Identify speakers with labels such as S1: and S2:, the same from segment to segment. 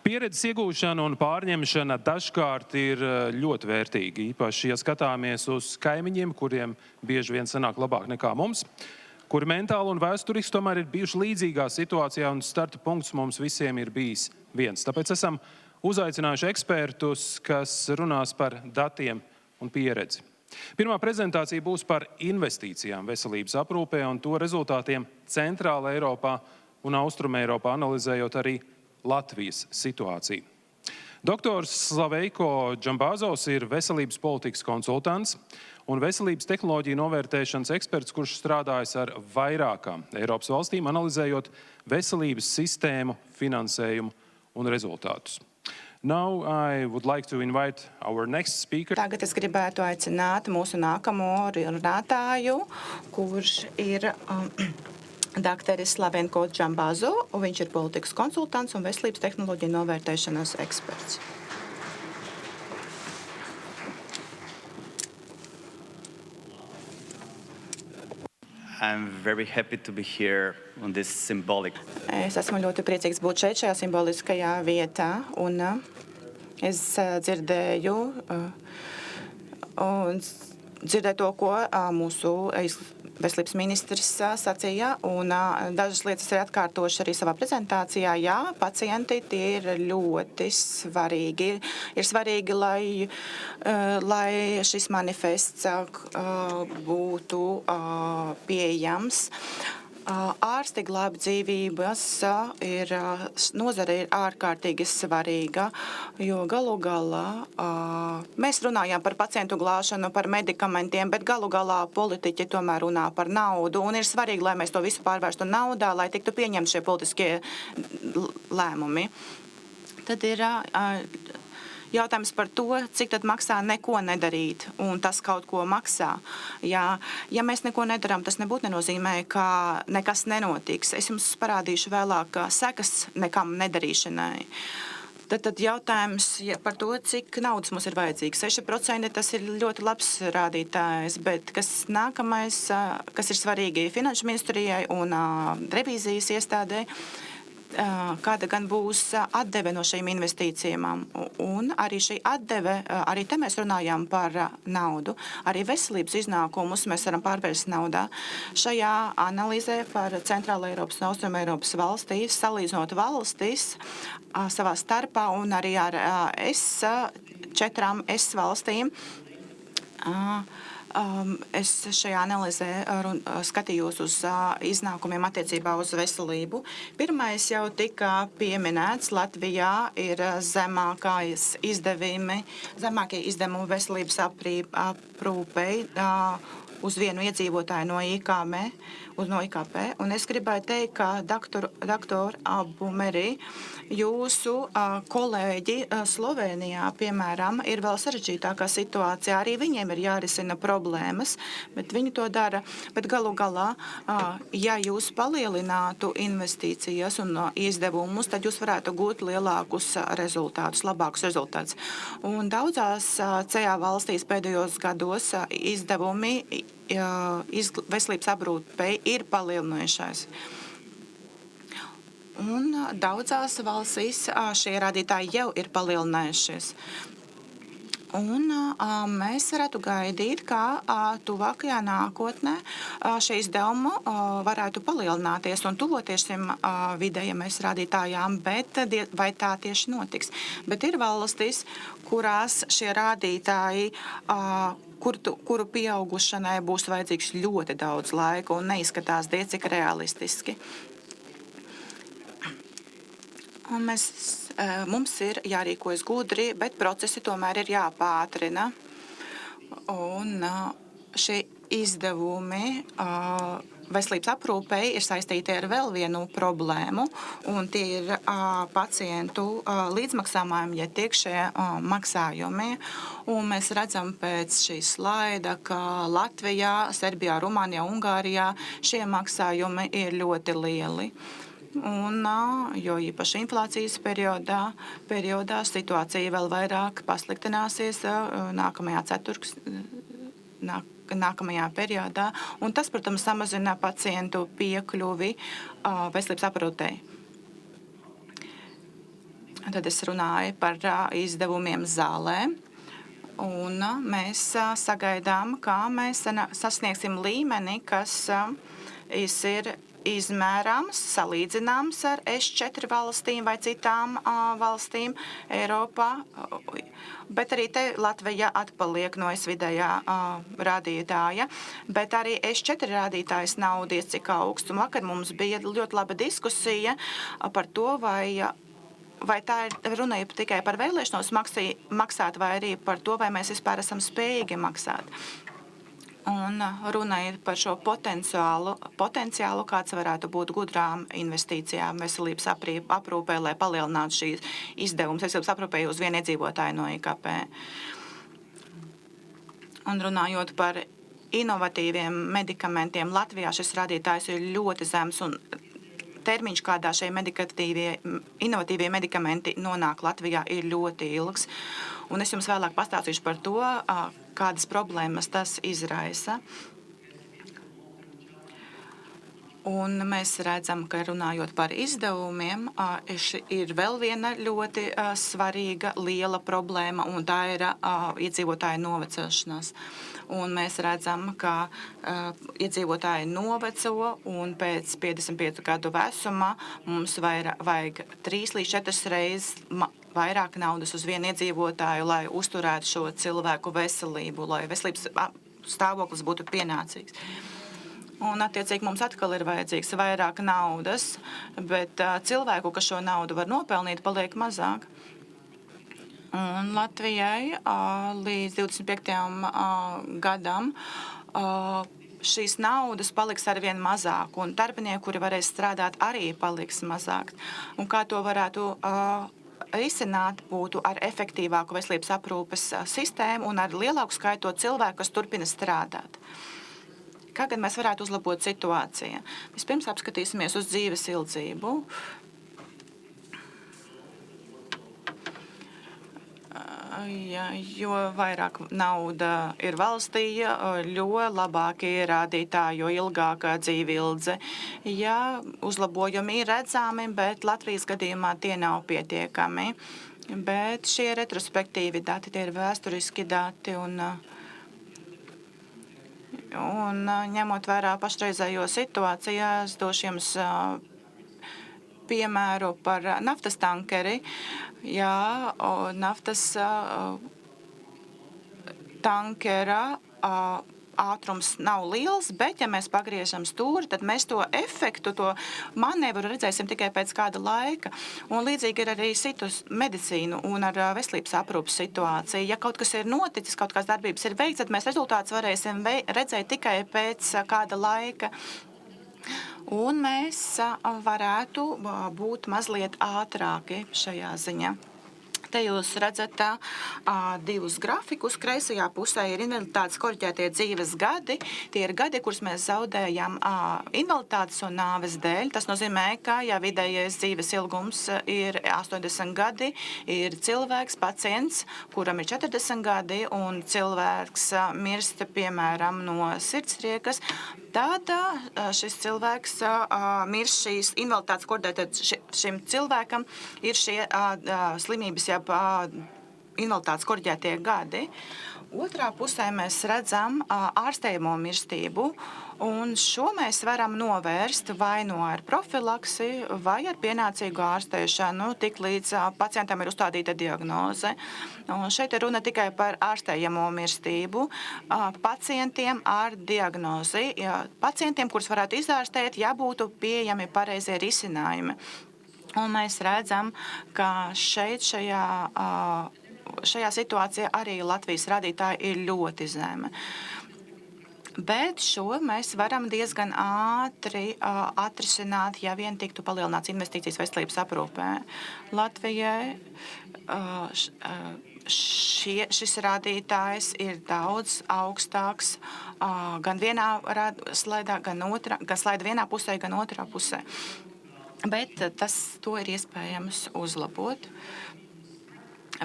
S1: Pieredzes iegūšana un pārņemšana dažkārt ir ļoti vērtīga, īpaši, ja skatāmies uz kaimiņiem, kuriem bieži vien sanāk labāk nekā mums, kuri mentāli un vēsturiski tomēr ir bijuši līdzīgā situācijā, un starta punkts mums visiem ir bijis viens. Tāpēc esam uzaicinājuši ekspertus, kas runās par datiem un pieredzi. Pirmā prezentācija būs par investīcijām veselības aprūpē un to rezultātiem Centrāla Eiropā un Austruma Eiropā, analizējot arī Latvijas situāciju. Doktors Slaveiko Džambazovs ir veselības politikas konsultants un veselības tehnoloģiju novērtēšanas eksperts, kurš strādājas ar vairākām Eiropas valstīm, analizējot veselības sistēmu, finansējumu un rezultātus. Now I would like to invite our next speaker.
S2: Tagad es gribētu aicināt mūsu nākamo runātāju, kurš ir dakteris Slavenko Džambazo, un viņš ir politikas konsultants un veselības tehnoloģiju novērtēšanas eksperts.
S3: I'm very happy to be here on this symbolic.
S2: Es esmu ļoti priecīgs būt šeit, šajā simboliskajā vietā, un es dzirdēju to, ko mūsu veselības ministrs sacīja, un dažas lietas ir atkārtoši arī savā prezentācijā. Jā, pacienti tie ir ļoti svarīgi. Ir svarīgi, lai šis manifests būtu pieejams. Ārsti glāb dzīvības, nozare ir ārkārtīgi svarīga, jo galu galā mēs runājām par pacientu glābšanu, par medikamentiem, bet galu galā politiķi tomēr runā par naudu, un ir svarīgi, lai mēs to visu pārvērstu naudā, lai tiktu pieņemti šie politiskie lēmumi. Tad ir jautājums par to, cik tad maksā neko nedarīt, un tas kaut ko maksā. Ja mēs neko nedarām, tas nebūtu nenozīmē, ka nekas nenotiks. Es jums parādīšu vēlāk sekas nekam nedarīšanai. Tad jautājums par to, cik naudas mums ir vajadzīgs. 6% tas ir ļoti labs rādītājs, bet kas nākamais, kas ir svarīgi Finanšu ministrijai un revīzijas iestādē, kāda gan būs atdeve no šīm investīcijām. Un arī šī atdeve, arī te mēs runājām par naudu, arī veselības iznākumus mēs varam pārvērst naudā. Šajā analīzē par Centrāla Eiropas un Austruma Eiropas valstīs, salīdzinot valstis savā starpā un arī ar 4 valstīm, es šajā analīzē skatījos uz iznākumiem attiecībā uz veselību. Pirmais jau tika pieminēts, Latvijā ir zemākie izdevumi veselības aprūpei uz vienu iedzīvotāju no IKP. Un es gribēju teikt, ka doktor Abumeri, jūsu kolēģi Slovenijā, piemēram, ir vēl sarežģītākā situācijā. Arī viņiem ir jārisina problēmas, bet viņi to dara. Bet galu galā, ja jūs palielinātu investīcijas un izdevumus, tad jūs varētu gūt lielākus rezultātus, labākus rezultātus. Un daudzās CA valstīs pēdējos gados izdevumi veselības aprūpei ir palielinājušies. Un daudzās valstīs šie rādītāji jau ir palielinājušies. Un mēs varētu gaidīt, ka tuvākajā nākotnē šie izdevumi varētu palielināties un tuvoties šiem vidējiem rādītājām, bet vai tā tieši notiks? Bet ir valstis, kurās šie rādītāji, kuru pieaugušanai būs vajadzīgs ļoti daudz laika un neizskatās diezcik realistiski. Un mums ir jārīkojas gudri, bet procesi tomēr ir jāpātrina. Un šie izdevumi veselības aprūpei ir saistīti ar vēl vienu problēmu, un tie ir pacientu līdzmaksājumi, ja tiek šie maksājumi. Un mēs redzam pēc šī slaida, ka Latvijā, Serbijā, Rumānijā, Ungārijā šie maksājumi ir ļoti lieli. Un, jo īpaši inflācijas periodā situācija vēl vairāk pasliktināsies nākamajā periodā, un tas, protams, samazina pacientu piekļuvi veselības aprūpei. Tad es runāju par izdevumiem zālē. Un mēs sagaidām, kā mēs sasniegsim līmeni, kas ir izmērāms, salīdzināms ar S4 valstīm vai citām valstīm Eiropā. Bet arī te Latvija atpaliek no S-vidējā rādītāja. Bet arī S4 rādītājs nav diez cik augsts. Un vakar mums bija ļoti laba diskusija par to, vai tā ir runa tikai par vēlēšanos maksāt, vai arī par to, vai mēs vispār esam spējīgi maksāt. Un runa ir par šo potenciālu, kāds varētu būt gudrām investīcijām veselības aprūpē, lai palielinātu šīs izdevumus veselības aprūpē uz vienu iedzīvotāju no IKP. Un runājot par inovatīviem medikamentiem, Latvijā šis rādītājs ir ļoti zems un termiņš, kādā šie inovatīvie medikamenti nonāk Latvijā, ir ļoti ilgs. Un es jums vēlāk pastāstīšu par to, kādas problēmas tas izraisa. Un mēs redzam, ka runājot par izdevumiem, ir vēl viena ļoti svarīga, liela problēma, un tā ir iedzīvotāju novecošanās. Un mēs redzam, ka iedzīvotāji noveco, un pēc 55 gadu vecuma mums vajag 3 līdz 4 reizes vairāk naudas uz vienu iedzīvotāju, lai uzturētu šo cilvēku veselību, lai veselības stāvoklis būtu pienācīgs. Un, attiecīgi, mums atkal ir vajadzīgs vairāk naudas, bet cilvēku, kas šo naudu var nopelnīt, paliek mazāk. Un Latvijai līdz 25. Gadam šīs naudas paliks arvien mazāk, un darbinieki, kuri varēs strādāt, arī paliks mazāk. Un kā to varētu risināt, būtu ar efektīvāku veselības aprūpes sistēmu un ar lielāku skaitu cilvēku, kas turpina strādāt. Kā gan mēs varētu uzlabot situāciju? Vispirms apskatīsimies uz dzīves ilgzību. Jo vairāk nauda ir valstī, jo labāk ir rādītāji, jo ilgāka dzīve ilgze. Ja uzlabojumi ir redzami, bet Latvijas gadījumā tie nav pietiekami. Bet šie retrospektīvi dati, tie ir vēsturiski dati un ņemot vērā pašreizējo situāciju, es došu jums piemēru par naftas tankeri. Jā, naftas tankera ātrums nav liels, bet ja mēs pagriežam stūri, tad mēs to efektu, to manevru redzēsim tikai pēc kāda laika. Un līdzīgi ir arī citus medicīnu un ar veselības aprūpas situāciju. Ja kaut kas ir noticis, kaut kādas darbības ir veikts, tad mēs rezultātus varēsim redzēt tikai pēc kāda laika. Un mēs varētu būt mazliet ātrāki šajā ziņā. Te jūs redzat divus grafikus. Kreisajā pusē ir invaliditātes koriģētie dzīves gadi. Tie ir gadi, kurus mēs zaudējam invaliditātes un nāves dēļ. Tas nozīmē, ka, ja vidējais dzīves ilgums ir 80 gadi, ir cilvēks, pacients, kuram ir 40 gadi, un cilvēks mirst, piemēram, no sirdstriekas, tad šis cilvēks mirst šīs invaliditātes koriģētie. Šim cilvēkam ir šie slimības, invaliditātes koriģētie gadi. Otrā pusē mēs redzam ārstējamo mirstību, un šo mēs varam novērst vai no ar profilaksi, vai ar pienācīgu ārstēšanu, tik līdz pacientam ir uzstādīta diagnoze. Un šeit ir runa tikai par ārstējamo mirstību pacientiem ar diagnozi. Pacientiem, kurus varētu izārstēt, ja būtu pieejami pareizie risinājumi. Un mēs redzam, ka šeit šajā situācijā arī Latvijas rādītāji ir ļoti zemi. Bet šo mēs varam diezgan ātri atrisināt, ja vien tiktu palielināts investīcijas veselības aprūpē. Latvijai šis rādītājs ir daudz augstāks gan vienā slaidā, gan slaida vienā pusē, gan otrā pusē. Bet to ir iespējams uzlabot.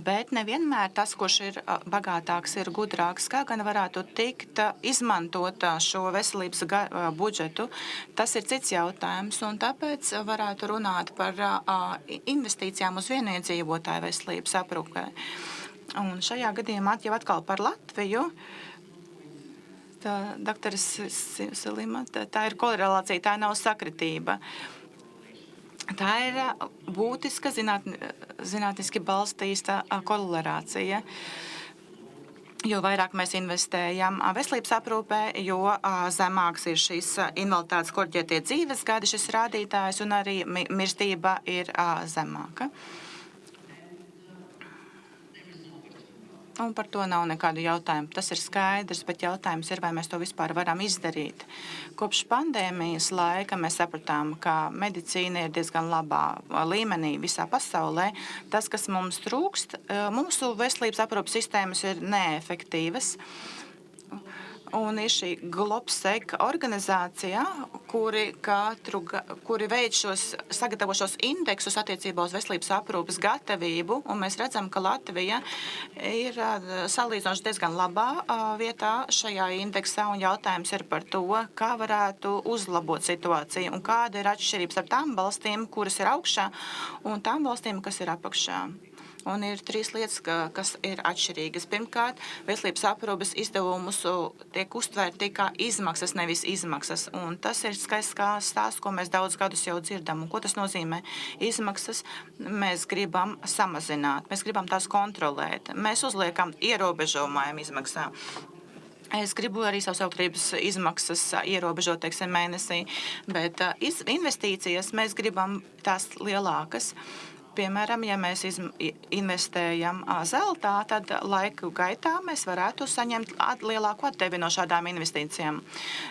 S2: Bet nevienmēr tas, kurš ir bagātāks, ir gudrāks, kā gan varētu tikt izmantot šo veselības budžetu. Tas ir cits jautājums, un tāpēc varētu runāt par investīcijām uz vienu iedzīvotāju veselības aprūpē. Un šajā gadījumā jau atkal par Latviju. Doktoris Silima, tā ir korelācija, tā nav sakritība. Tā ir būtiska zinātniski balstīta korelācija. Jo vairāk mēs investējam veselības aprūpē, jo zemāks ir šis invaliditātes korģētie dzīves gadi, šis rādītājs, un arī mirstība ir zemāka. Un par to nav nekādu jautājumu. Tas ir skaidrs, bet jautājums ir, vai mēs to vispār varam izdarīt. Kopš pandēmijas laika mēs sapratām, ka medicīna ir diezgan labā līmenī visā pasaulē. Tas, kas mums trūkst, mūsu veselības aprūpes sistēmas ir neefektīvas. Un ir šī Globsec organizācija, kuri sagatavo šos indeksus attiecībā uz veselības aprūpes gatavību, un mēs redzam, ka Latvija ir salīdzinoši diezgan labā vietā šajā indeksā, un jautājums ir par to, kā varētu uzlabot situāciju, un kāda ir atšķirības ar tām valstīm, kuras ir augšā, un tām valstīm, kas ir apakšā. Un ir 3 lietas, kas ir atšķirīgas. Pirmkārt, veselības aprūpes izdevumus tiek uztvērti kā izmaksas, nevis izmaksas. Un tas ir skaists stāsts, ko mēs daudz gadus jau dzirdam. Un ko tas nozīmē? Izmaksas mēs gribam samazināt, mēs gribam tās kontrolēt. Mēs uzliekam ierobežojumiem izmaksām. Es gribu arī savas autorības izmaksas ierobežot, teiksim, mēnesī, bet investīcijas mēs gribam tās lielākas. Piemēram, ja mēs investējam zeltā, tad laiku gaitā mēs varētu saņemt lielāku atdevi no šādām investīcijām.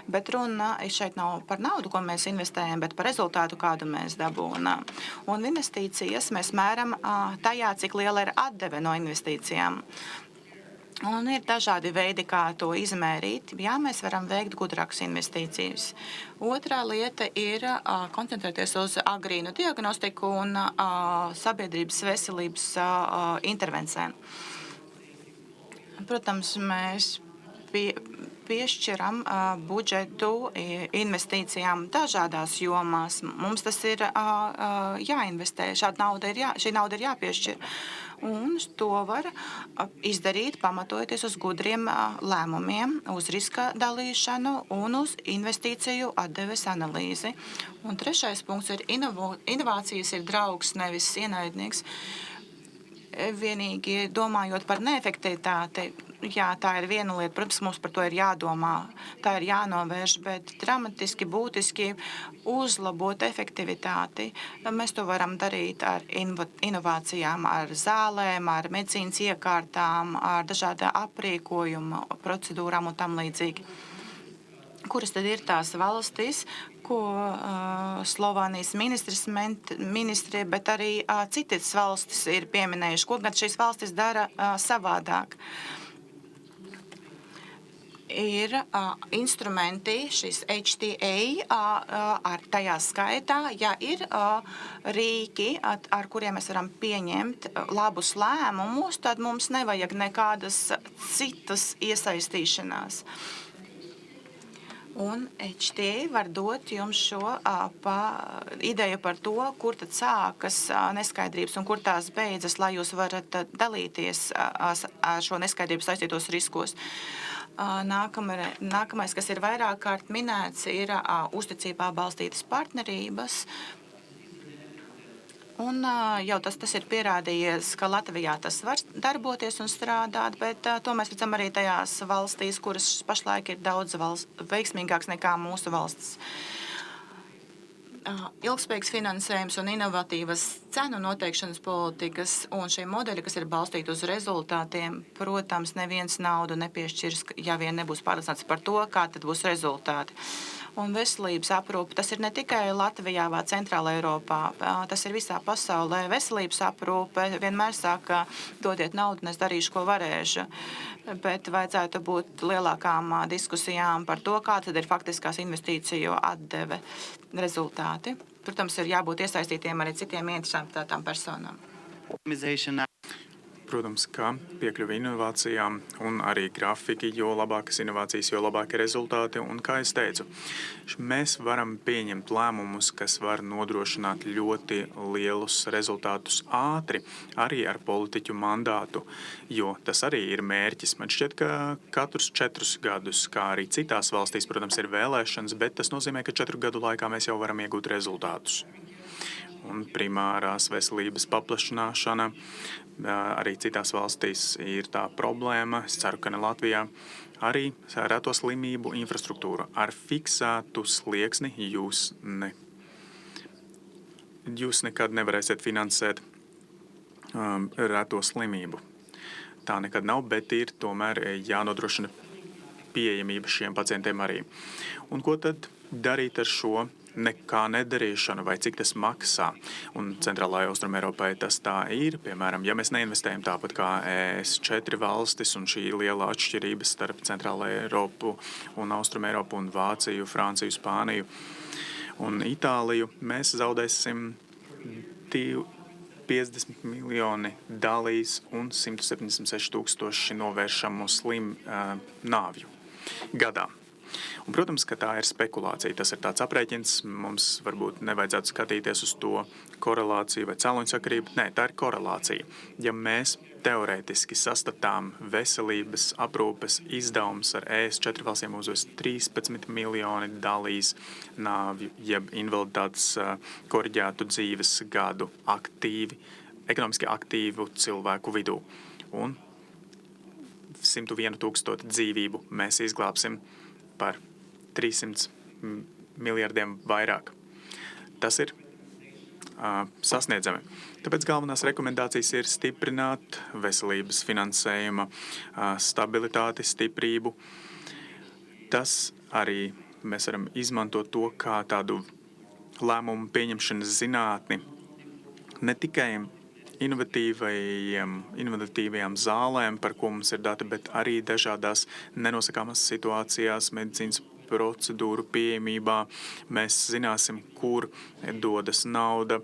S2: Bet runa šeit nav par naudu, ko mēs investējam, bet par rezultātu, kādu mēs dabūnām. Un investīcijas mēs mēram tajā, cik liela ir atdeve no investīcijām. Un ir dažādi veidi, kā to izmērīt. Jā, mēs varam veikt gudrākas investīcijas. Otrā lieta ir koncentrēties uz agrīnu diagnostiku un sabiedrības veselības intervencēm. Protams, mēs piešķiram budžetu investīcijām dažādās jomās. Mums tas ir jāinvestē, šī nauda ir jāpiešķir. Un to var izdarīt, pamatojoties uz gudriem lēmumiem, uz riska dalīšanu un uz investīciju atdeves analīzi. Un trešais punkts ir inovācijas ir draugs, nevis ienaidnieks. Vienīgi domājot par neefektivitāti, jā, tā ir viena lieta, protams, mums par to ir jādomā, tā ir jānovērš, bet dramatiski, būtiski uzlabot efektivitāti. Mēs to varam darīt ar inovācijām, ar zālēm, ar medicīnas iekārtām, ar dažādā aprīkojuma procedūrām un tam līdzīgi. Kuras tad ir tās valstis, ko Slovānijas ministri, bet arī citas valstis ir pieminējuši, ko gan šīs valstis dara savādāk. Ir instrumenti, šis HTA, ar tajā skaitā, ja ir rīki, ar kuriem mēs varam pieņemt labus lēmumus, tad mums nevajag nekādas citas iesaistīšanās. Un HTA var dot jums šo ideju par to, kur tad sākas neskaidrības un kur tās beidzas, lai jūs varat dalīties ar šo neskaidrību saistītos riskos. Nākamais, kas ir vairāk kārt minēts, ir uzticībā balstītas partnerības. Un jau tas ir pierādījies, ka Latvijā tas var darboties un strādāt, bet to mēs redzam arī tajās valstīs, kuras pašlaik ir daudz veiksmīgāks nekā mūsu valsts. Ilgspējīgs finansējums un inovatīvas cenu noteikšanas politikas un šie modeļi, kas ir balstīti uz rezultātiem, protams, neviens naudu nepiešķirs, ja vien nebūs pārliecināts par to, kā tad būs rezultāti. Un veselības aprūpe, tas ir ne tikai Latvijā vai Centrāla Eiropā, tas ir visā pasaulē. Veselības aprūpe vienmēr saka, dodiet naudu, un es darīšu, ko varēšu. Bet vajadzētu būt lielākām diskusijām par to, kā tad ir faktiskās investīciju atdeve rezultāti. Protams, ir jābūt iesaistītiem arī citiem interesētām personām.
S4: protams, ka piekļuvi inovācijām un arī grafiki, jo labākas inovācijas, jo labāki rezultāti. Un, kā es teicu, mēs varam pieņemt lēmumus, kas var nodrošināt ļoti lielus rezultātus ātri, arī ar politiķu mandātu, jo tas arī ir mērķis. Man šķiet, ka katrus 4 gadus, kā arī citās valstīs, protams, ir vēlēšanas, bet tas nozīmē, ka 4 gadu laikā mēs jau varam iegūt rezultātus. Un primārās veselības paplašināšana arī citās valstīs ir tā problēma. Es ceru, ka ne Latvijā. Arī reto slimību infrastruktūra ar fiksētu slieksni jūs nekad nevarēsiet finansēt reto slimību. Tā nekad nav, bet ir tomēr jānodrošina pieejamība šiem pacientiem arī. Un ko tad darīt ar šo nekā nedarīšanu vai cik tas maksā? Un Centrālajai Austrumēropai tas tā ir. Piemēram, ja mēs neinvestējam tāpat kā ES 4 valstis un šī liela atšķirība starp Centrālajai Eiropu un Austrumēropu un Vāciju, Franciju, Spāniju un Itāliju, mēs zaudēsim 50 miljoni dalīs un 176 000 novēršamu nāvju gadā. Un, protams, ka tā ir spekulācija. Tas ir tāds aprēķins. Mums varbūt nevajadzētu skatīties uz to korelāciju vai cēloņsakarību. Nē, tā ir korelācija. Ja mēs teorētiski sastatām veselības aprūpes izdevumus ar ES 4 valstīm uzos 13 miljoni dalīs nāvju, jeb invaliditātes koriģētu dzīves gadu ekonomiski aktīvu cilvēku vidū. Un 101 000 dzīvību mēs izglābsim par 300 miljardiem vairāk. Tas ir sasniedzami. Tāpēc galvenās rekomendācijas ir stiprināt veselības finansējuma stabilitāti, stiprību. Tas arī mēs varam izmantot to kā tādu lēmumu pieņemšanas zinātni ne tikai inovatīvajām zālēm, par ko mums ir dati, bet arī dažādās nenosakāmās situācijās, medicīnas procedūru pieejamībā. Mēs zināsim, kur dodas nauda,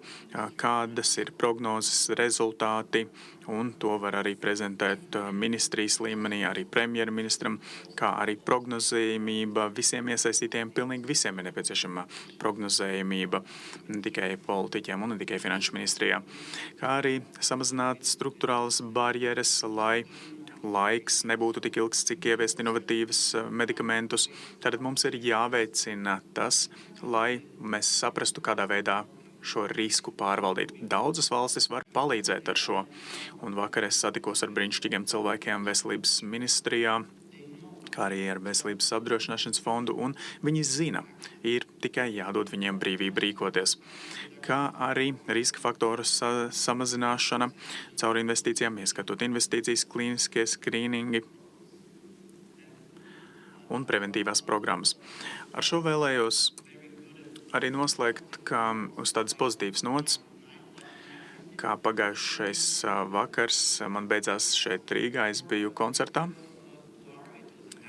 S4: kādas ir prognozes rezultāti, un to var arī prezentēt ministrijas līmenī, arī premjerministram, kā arī prognozējamība visiem iesaistītiem, pilnīgi visiem ir nepieciešama prognozējamība, ne tikai politiķiem un ne tikai finanšu ministrijā, kā arī samazināt struktūrālas barjeras, lai laiks nebūtu tik ilgs, cik ieviest inovatīvas medikamentus. Tātad mums ir jāveicina tas, lai mēs saprastu, kādā veidā šo risku pārvaldīt. Daudzas valstis var palīdzēt ar šo. Un vakar es satikos ar brīnišķīgiem cilvēkiem veselības ministrijā, kā arī ar veselības apdrošināšanas fondu, un viņi zina, ir tikai jādod viņiem brīvību rīkoties. Kā arī riska faktoru samazināšana caur investīcijām, ieskatot investīcijas, klīniskie skrīningi un preventīvās programmas. Ar šo vēlējos arī noslēgt, ka uz tādas pozitīvas nots, kā pagājušais vakars man beidzās šeit Rīgā, es biju koncertā.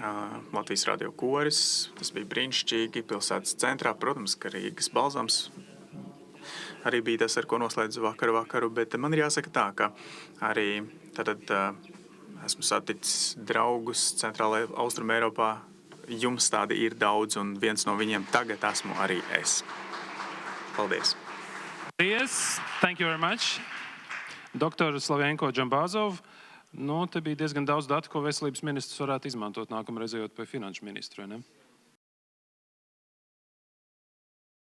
S4: Latvijas radio koris, tas bija brīnišķīgi pilsētas centrā. Protams, ka Rīgas balzams arī bija tas, ar ko noslēdzu vakaru, bet man ir jāsaka tā, ka arī tātad esmu saticis draugus Centrālajā Austrumēropā. Jums tādi ir daudz, un viens no viņiem tagad esmu arī es. Paldies!
S1: Paldies! Thank you very much! Dr. Slavenko Džambazov. Te bija diezgan daudz datu, ko veselības ministrs varētu izmantot nākamreiz ejot pie finanšu ministru, ne?